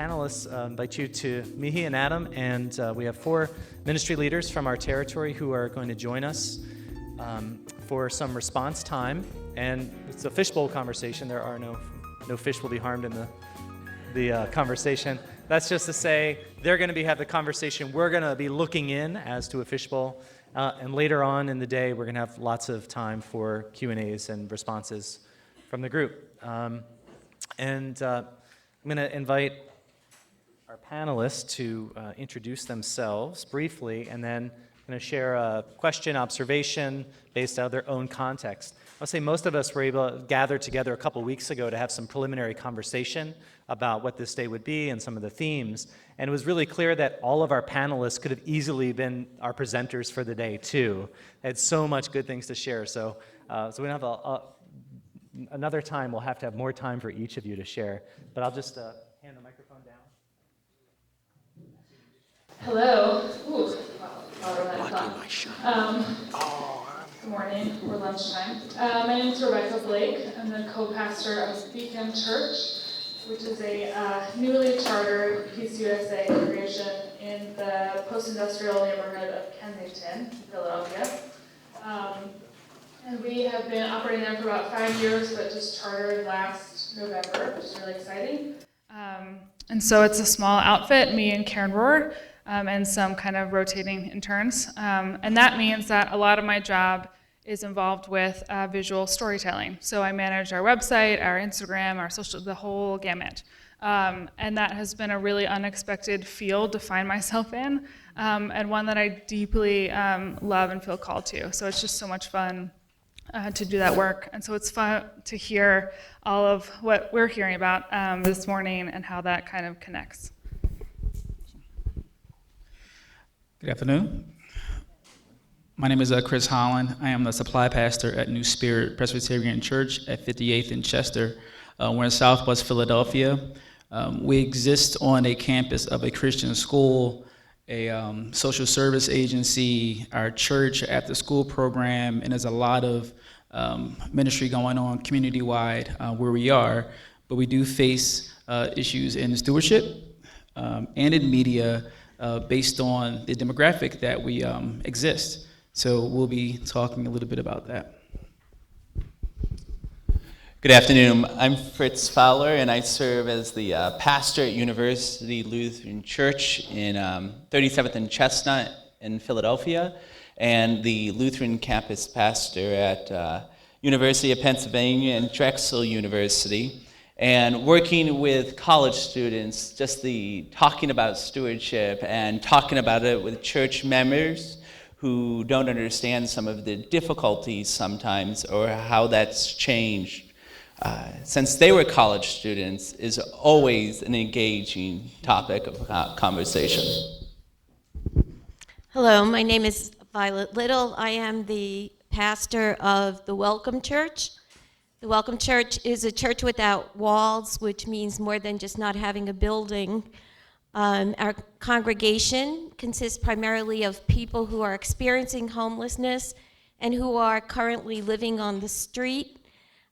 panelists, invite you to Mihi and Adam, and we have 4 ministry leaders from our territory who are going to join us for some response time. And it's a fishbowl conversation. There are no fish will be harmed in the conversation. That's just to say they're going to have the conversation. We're going to be looking in as to a fishbowl. And later on in the day, we're going to have lots of time for Q&As and responses from the group. I'm going to invite our panelists to introduce themselves briefly, and then I'm going to share a question, observation based out of their own context. I'll say most of us were able to gather together a couple weeks ago to have some preliminary conversation about what this day would be and some of the themes. And it was really clear that all of our panelists could have easily been our presenters for the day, too. They had so much good things to share. So we don't have another time, we'll have to have more time for each of you to share. But I'll just hand the microphone down. Hello. Ooh, good morning, or lunchtime. My name is Rebecca Blake. I'm the co-pastor of Beacon Church, which is a newly chartered PCUSA congregation in the post-industrial neighborhood of Kensington, Philadelphia. And we have been operating there for about 5 years, but just chartered last November, which is really exciting. And so it's a small outfit, me and Karen Rohr, and some kind of rotating interns. And that means that a lot of my job is involved with visual storytelling. So I manage our website, our Instagram, our social, the whole gamut. And that has been a really unexpected field to find myself in, and one that I deeply love and feel called to. So it's just so much fun to do that work. And so it's fun to hear all of what we're hearing about this morning and how that kind of connects. Good afternoon. My name is Chris Holland. I am the supply pastor at New Spirit Presbyterian Church at 58th and Chester. We're in Southwest Philadelphia. We exist on a campus of a Christian school, a social service agency, our church, after-school program, and there's a lot of ministry going on community-wide where we are. But we do face issues in stewardship and in media based on the demographic that we exist. So we'll be talking a little bit about that. Good afternoon. I'm Fritz Fowler, and I serve as the pastor at University Lutheran Church in 37th and Chestnut in Philadelphia, and the Lutheran campus pastor at University of Pennsylvania and Drexel University. And working with college students, just talking about stewardship and talking about it with church members who don't understand some of the difficulties sometimes or how that's changed since they were college students is always an engaging topic of conversation. Hello, my name is Violet Little. I am the pastor of the Welcome Church. The Welcome Church is a church without walls, which means more than just not having a building. Our congregation consists primarily of people who are experiencing homelessness and who are currently living on the street.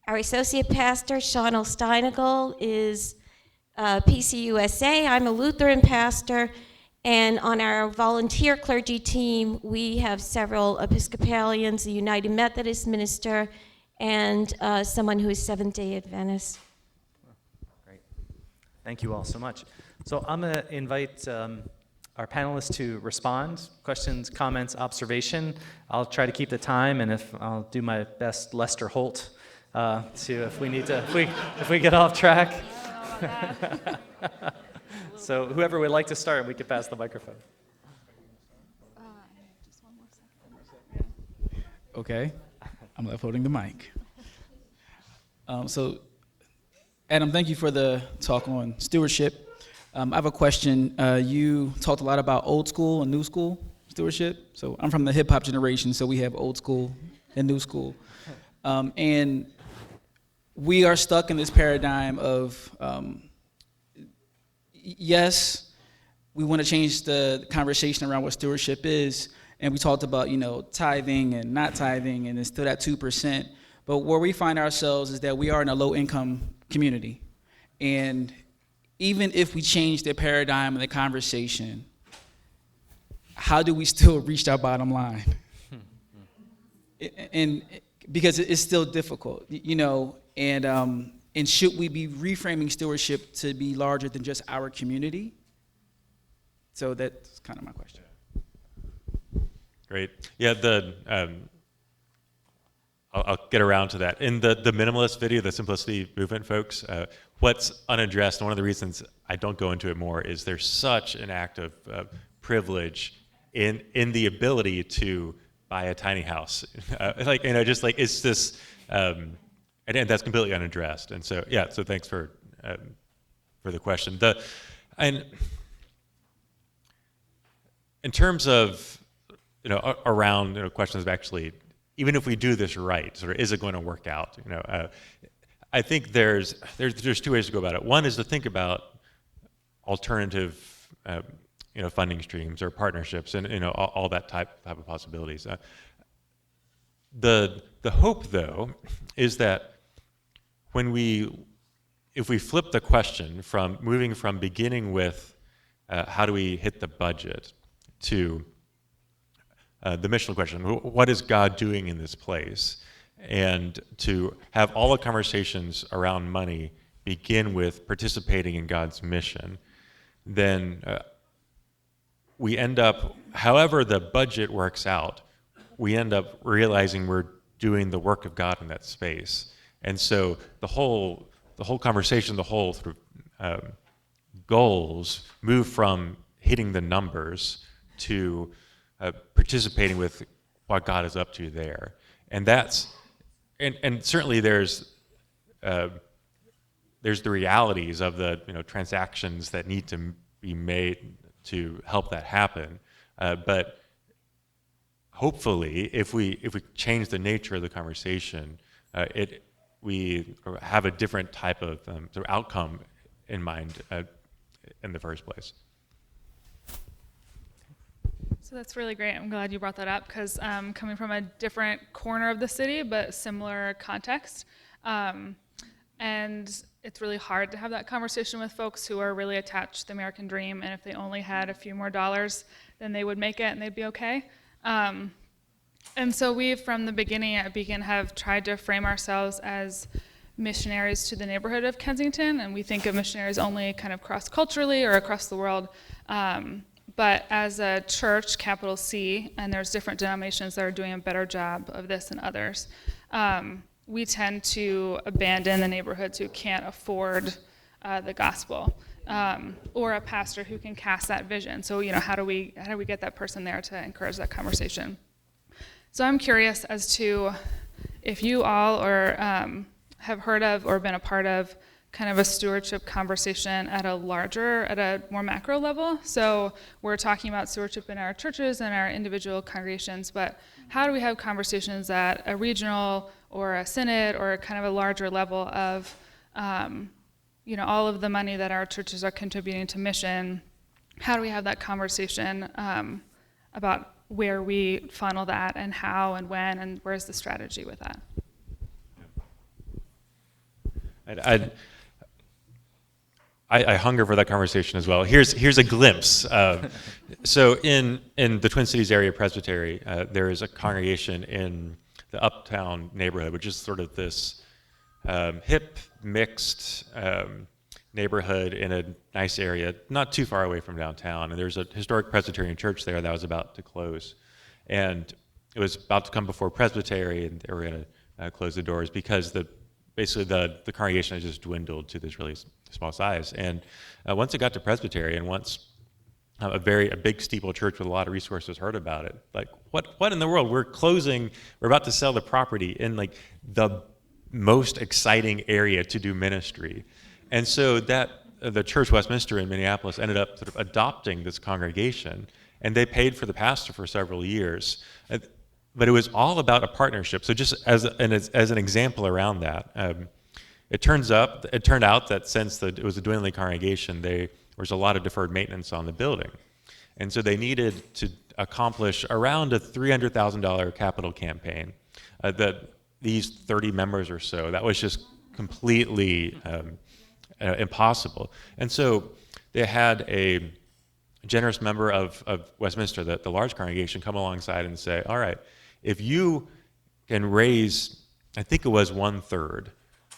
Our associate pastor, Sean O'Steinagle, is PCUSA. I'm a Lutheran pastor, and on our volunteer clergy team, we have several Episcopalians, a United Methodist minister, and someone who is Seventh-day Adventist. Great. Thank you all so much. So I'm going to invite our panelists to respond, questions, comments, observation. I'll try to keep the time, and I'll do my best Lester Holt to if we need to, if we get off track. So whoever would like to start, we could pass the microphone. Just one more second. Okay. I'm left holding the mic. So, Adam, thank you for the talk on stewardship. I have a question. You talked a lot about old school and new school stewardship. So I'm from the hip hop generation, so we have old school and new school. And we are stuck in this paradigm of, yes, we want to change the conversation around what stewardship is. And we talked about, tithing and not tithing, and it's still at 2%. But where we find ourselves is that we are in a low-income community. And even if we change the paradigm of the conversation, how do we still reach our bottom line? And because it's still difficult, and should we be reframing stewardship to be larger than just our community? So that's kind of my question. Great. Yeah, I'll get around to that. In the minimalist video, the simplicity movement folks, what's unaddressed, and one of the reasons I don't go into it more, is there's such an act of privilege in the ability to buy a tiny house. It's this, and that's completely unaddressed. And so, yeah, so thanks for the question. And in terms of, around questions of actually, even if we do this right, sort of, is it going to work out? I think there's two ways to go about it. One is to think about alternative, funding streams or partnerships, and all that type of possibilities. The hope, though, is that if we flip the question from moving from beginning with how do we hit the budget to the missional question, what is God doing in this place? And to have all the conversations around money begin with participating in God's mission, then we end up, however the budget works out, we end up realizing we're doing the work of God in that space. And so the whole conversation, the whole sort of goals move from hitting the numbers to participating with what God is up to there. And that's, and certainly there's the realities of the transactions that need to be made to help that happen. But hopefully, if we change the nature of the conversation, we have a different type of sort of outcome in mind in the first place. So that's really great. I'm glad you brought that up because coming from a different corner of the city, but similar context. And it's really hard to have that conversation with folks who are really attached to the American dream. And if they only had a few more dollars, then they would make it and they'd be okay. And so we, from the beginning at Beacon, have tried to frame ourselves as missionaries to the neighborhood of Kensington. And we think of missionaries only kind of cross-culturally or across the world. But as a church, capital C, and there's different denominations that are doing a better job of this than others, we tend to abandon the neighborhoods who can't afford the gospel, or a pastor who can cast that vision. So, how do we get that person there to encourage that conversation? So I'm curious as to if you all have heard of or been a part of kind of a stewardship conversation at a more macro level. So we're talking about stewardship in our churches and our individual congregations, but how do we have conversations at a regional or a synod or kind of a larger level of, all of the money that our churches are contributing to mission? How do we have that conversation about where we funnel that and how and when and where's the strategy with that? I hunger for that conversation as well. Here's a glimpse. So in the Twin Cities Area Presbytery, there is a congregation in the Uptown neighborhood, which is sort of this hip, mixed neighborhood in a nice area, not too far away from downtown. And there's a historic Presbyterian church there that was about to close. And it was about to come before Presbytery, and they were going to close the doors because basically the congregation has just dwindled to this really small size. And once it got to Presbytery, and once a big steeple church with a lot of resources heard about it, like, what in the world? We're about to sell the property in like the most exciting area to do ministry. And so the church Westminster in Minneapolis ended up sort of adopting this congregation, and they paid for the pastor for several years. But it was all about a partnership. So just as an example around that, it turned out that since it was a dwindling congregation, there was a lot of deferred maintenance on the building. And so they needed to accomplish around a $300,000 capital campaign. These 30 members or so, that was just completely impossible. And so they had a generous member of Westminster, the large congregation, come alongside and say, all right, if you can raise, I think it was 1/3,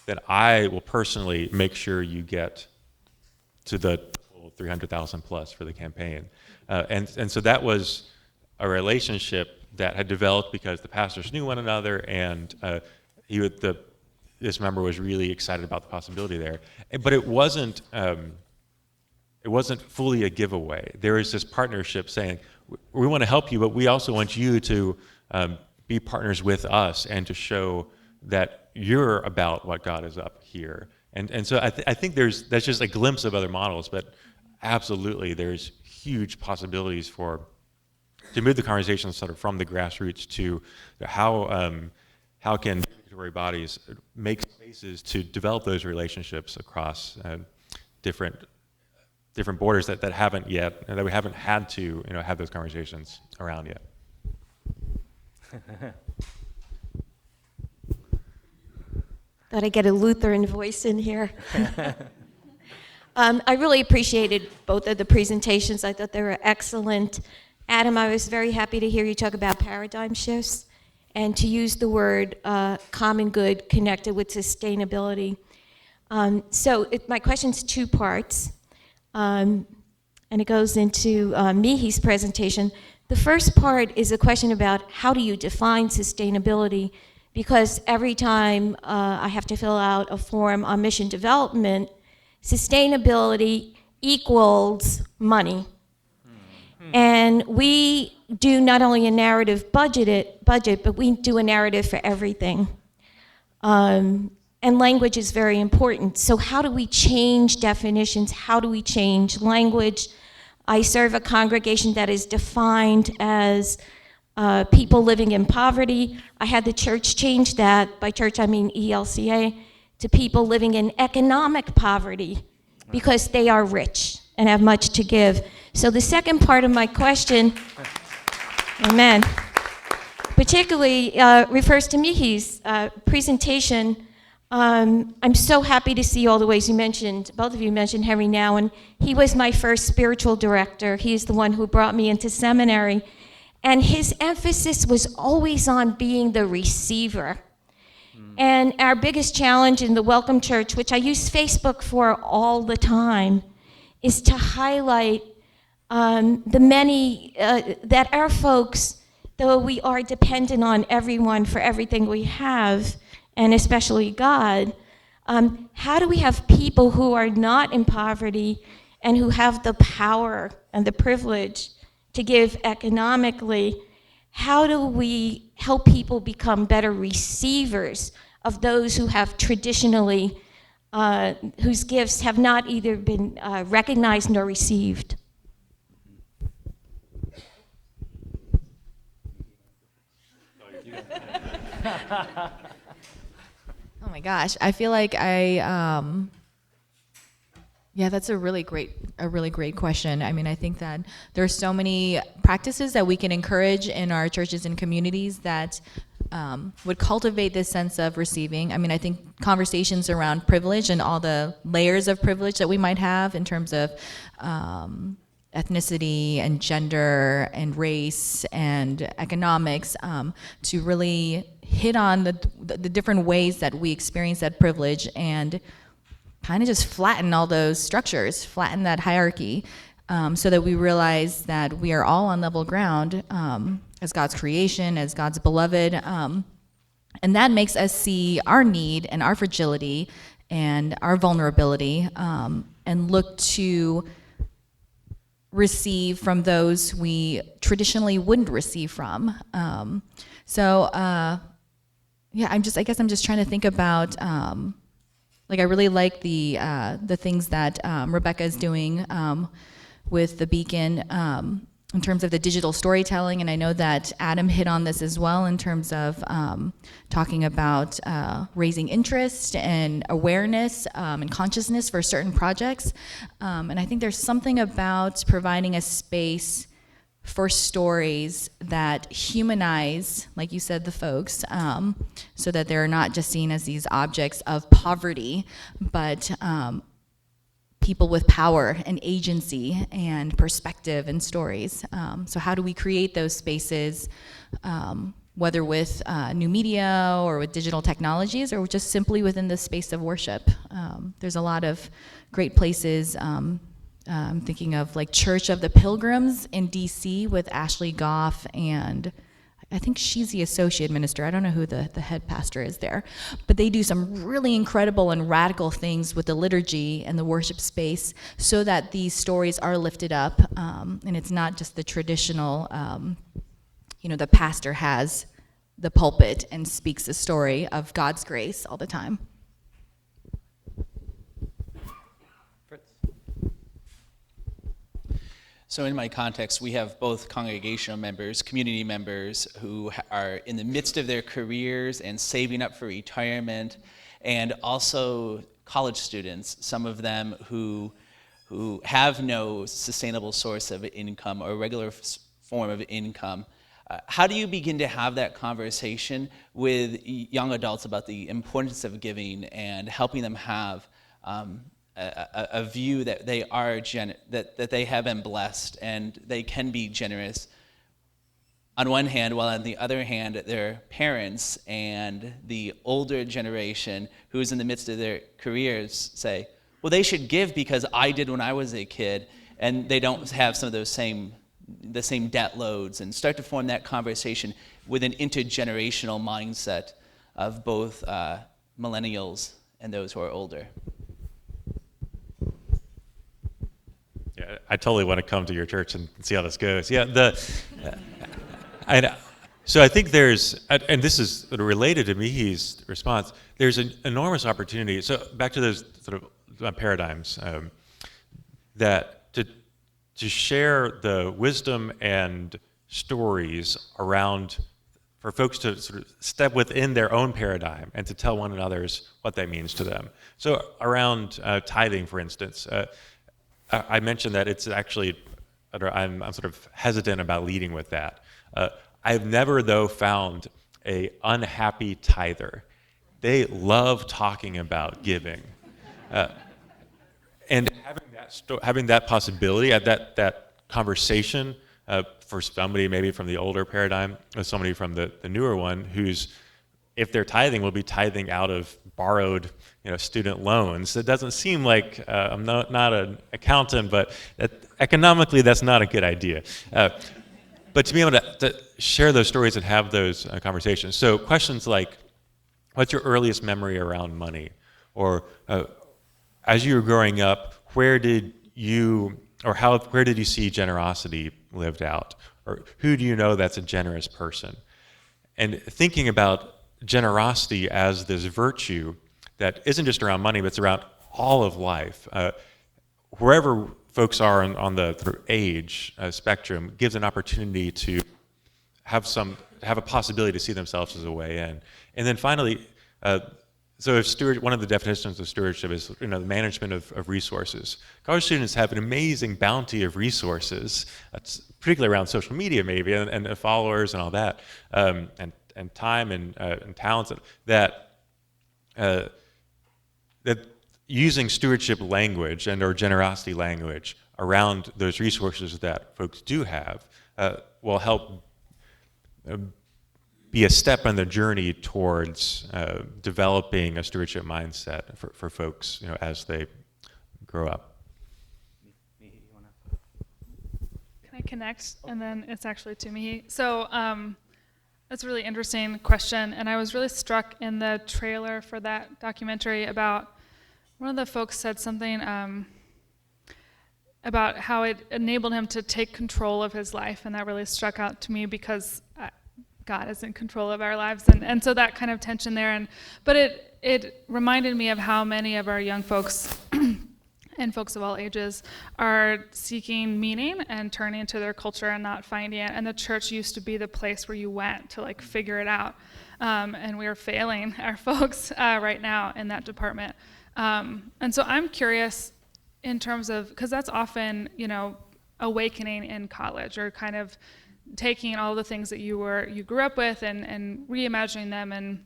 then I will personally make sure you get to the 300,000 plus for the campaign. And so that was a relationship that had developed because the pastors knew one another, and this member was really excited about the possibility there. But it wasn't fully a giveaway. There was this partnership saying, we want to help you, but we also want you to be partners with us and to show that you're about what God is up here. And so I think that's just a glimpse of other models, but absolutely there's huge possibilities to move the conversation sort of from the grassroots to how can regulatory bodies make spaces to develop those relationships across different borders that we haven't had to have those conversations around yet. Thought I'd get a Lutheran voice in here. I really appreciated both of the presentations. I thought they were excellent. Adam, I was very happy to hear you talk about paradigm shifts and to use the word common good connected with sustainability. My question's two parts, and it goes into Mihi's presentation. The first part is a question about how do you define sustainability, because every time I have to fill out a form on mission development, sustainability equals money. And we do not only a narrative budget, but we do a narrative for everything. And language is very important. So how do we change definitions? How do we change language? I serve a congregation that is defined as people living in poverty. I had the church change that, by church I mean ELCA, to people living in economic poverty because they are rich and have much to give. So the second part of my question, amen, particularly refers to Mihi's presentation. I'm so happy to see all the ways you mentioned, both of you mentioned Henry Nouwen. He was my first spiritual director. He's the one who brought me into seminary. And his emphasis was always on being the receiver. And our biggest challenge in the Welcome Church, which I use Facebook for all the time, is to highlight the many, that our folks, though we are dependent on everyone for everything we have, and especially God, how do we have people who are not in poverty and who have the power and the privilege to give economically? How do we help people become better receivers of those who have traditionally, whose gifts have not either been recognized nor received? Oh my gosh, I feel like that's a really great question. I mean, I think that there's so many practices that we can encourage in our churches and communities that would cultivate this sense of receiving. I mean, I think conversations around privilege and all the layers of privilege that we might have in terms of ethnicity and gender and race and economics, to really hit on the different ways that we experience that privilege and kind of just flatten all those structures, flatten that hierarchy, so that we realize that we are all on level ground as God's creation, as God's beloved, and that makes us see our need and our fragility and our vulnerability, and look to receive from those we traditionally wouldn't receive from. I guess I'm just trying to think about, I really like the things that Rebecca is doing with the Beacon in terms of the digital storytelling, and I know that Adam hit on this as well in terms of talking about raising interest and awareness and consciousness for certain projects. And I think there's something about providing a space for stories that humanize, like you said, the folks, so that they're not just seen as these objects of poverty, but people with power and agency and perspective and stories. So how do we create those spaces, whether with new media or with digital technologies or just simply within the space of worship? There's a lot of great places. I'm thinking of like Church of the Pilgrims in DC with Ashley Goff, and I think she's the associate minister. I don't know who the head pastor is there. But they do some really incredible and radical things with the liturgy and the worship space so that these stories are lifted up. And it's not just the traditional, the pastor has the pulpit and speaks the story of God's grace all the time. So in my context, we have both congregational members, community members who are in the midst of their careers and saving up for retirement, and also college students, some of them who have no sustainable source of income or regular form of income. How do you begin to have that conversation with young adults about the importance of giving and helping them have a view that they are that they have been blessed and they can be generous on one hand, while on the other hand, their parents and the older generation who's in the midst of their careers say, well, they should give because I did when I was a kid, and they don't have some of the same debt loads, and start to form that conversation with an intergenerational mindset of both millennials and those who are older. Yeah, I totally want to come to your church and see how this goes. Yeah, so I think there's, and this is sort of related to Mihi's response, there's an enormous opportunity. So back to those sort of paradigms, that to share the wisdom and stories around, for folks to sort of step within their own paradigm and to tell one another what that means to them. So around tithing, for instance, I mentioned that it's actually, I'm sort of hesitant about leading with that. I've never, though, found an unhappy tither. They love talking about giving. And having that possibility, that conversation for somebody maybe from the older paradigm or somebody from the newer one who's, if they're tithing, will be tithing out of borrowed student loans. It doesn't seem like, I'm not an accountant, but economically that's not a good idea. But to be able to share those stories and have those conversations. So questions like, what's your earliest memory around money? Or as you were growing up, where did you see generosity lived out? Or who do you know that's a generous person? And thinking about generosity as this virtue that isn't just around money, but it's around all of life. Wherever folks are on the age spectrum gives an opportunity to have a possibility to see themselves as a way in. And then finally, so if one of the definitions of stewardship is the management of resources. College students have an amazing bounty of resources, particularly around social media maybe, and followers and all that, and time and talents that using stewardship language or generosity language around those resources that folks do have will help be a step on the journey towards developing a stewardship mindset for folks as they grow up. Can I connect? And then it's actually to me. So that's a really interesting question, and I was really struck in the trailer for that documentary about one of the folks said something about how it enabled him to take control of his life, and that really struck out to me because God is in control of our lives, and so that kind of tension there. But it reminded me of how many of our young folks and folks of all ages are seeking meaning and turning to their culture and not finding it. And the church used to be the place where you went to figure it out, and we are failing our folks right now in that department. And so I'm curious in terms of, because that's often, awakening in college, or kind of taking all the things that you grew up with and reimagining them and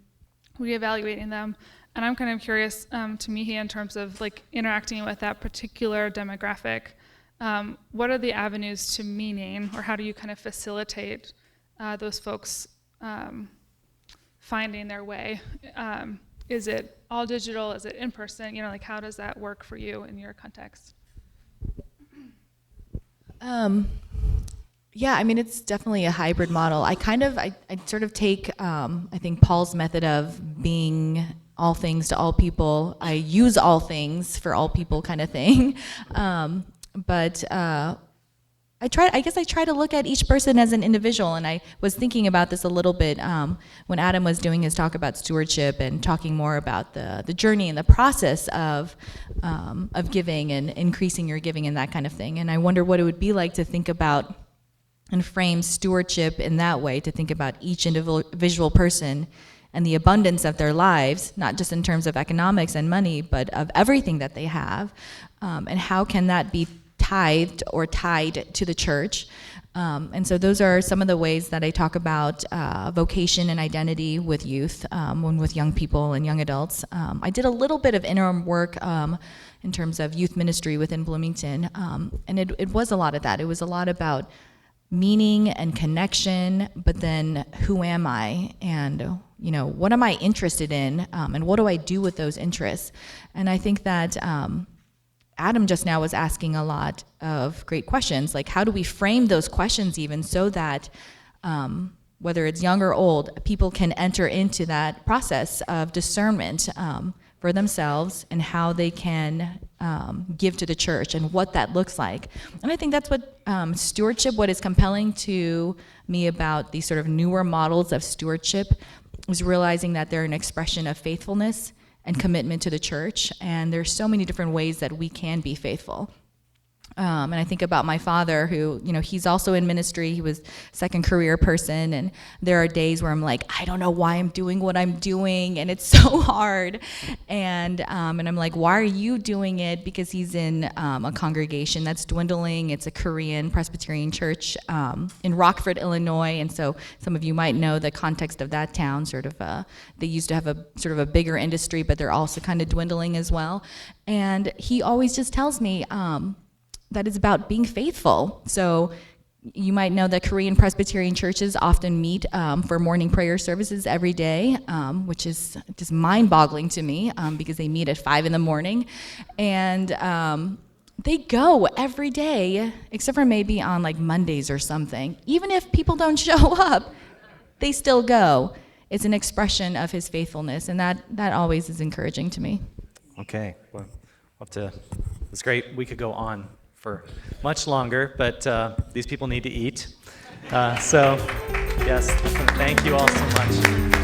reevaluating them. And I'm kind of curious to Mihi in terms of like interacting with that particular demographic. What are the avenues to meaning, or how do you kind of facilitate those folks finding their way? Is it all digital? Is it in person? Like how does that work for you in your context? Yeah, I mean, it's definitely a hybrid model. I sort of take, I think, Paul's method of being all things to all people. I use all things for all people kind of thing. But I try to look at each person as an individual, and I was thinking about this a little bit when Adam was doing his talk about stewardship and talking more about the journey and the process of giving and increasing your giving and that kind of thing. And I wonder what it would be like to think about and frame stewardship in that way, to think about each individual person and the abundance of their lives, not just in terms of economics and money, but of everything that they have, and how can that be tithed or tied to the church. And so those are some of the ways that I talk about vocation and identity with youth, when with young people and young adults. I did a little bit of interim work in terms of youth ministry within Bloomington, and it was a lot of that. It was a lot about meaning and connection, but then who am I, and what am I interested in, and what do I do with those interests? And I think that Adam just now was asking a lot of great questions, like how do we frame those questions even so that whether it's young or old, people can enter into that process of discernment for themselves and how they can give to the church and what that looks like. And I think that's what stewardship, what is compelling to me about these sort of newer models of stewardship, is realizing that they're an expression of faithfulness and commitment to the church, and there's so many different ways that we can be faithful. And I think about my father, who, he's also in ministry. He was second career person, and there are days where I'm like, I don't know why I'm doing what I'm doing, and it's so hard. And I'm like, why are you doing it? Because he's in a congregation that's dwindling. It's a Korean Presbyterian church in Rockford, Illinois, and so some of you might know the context of that town. Sort of, they used to have a sort of a bigger industry, but they're also kind of dwindling as well. And he always just tells me that it's about being faithful. So you might know that Korean Presbyterian churches often meet for morning prayer services every day, which is just mind-boggling to me because they meet at 5 a.m. And they go every day, except for maybe on like Mondays or something. Even if people don't show up, they still go. It's an expression of his faithfulness, and that always is encouraging to me. Okay, well, it's great. We could go on for much longer, but these people need to eat. So, yes, thank you all so much.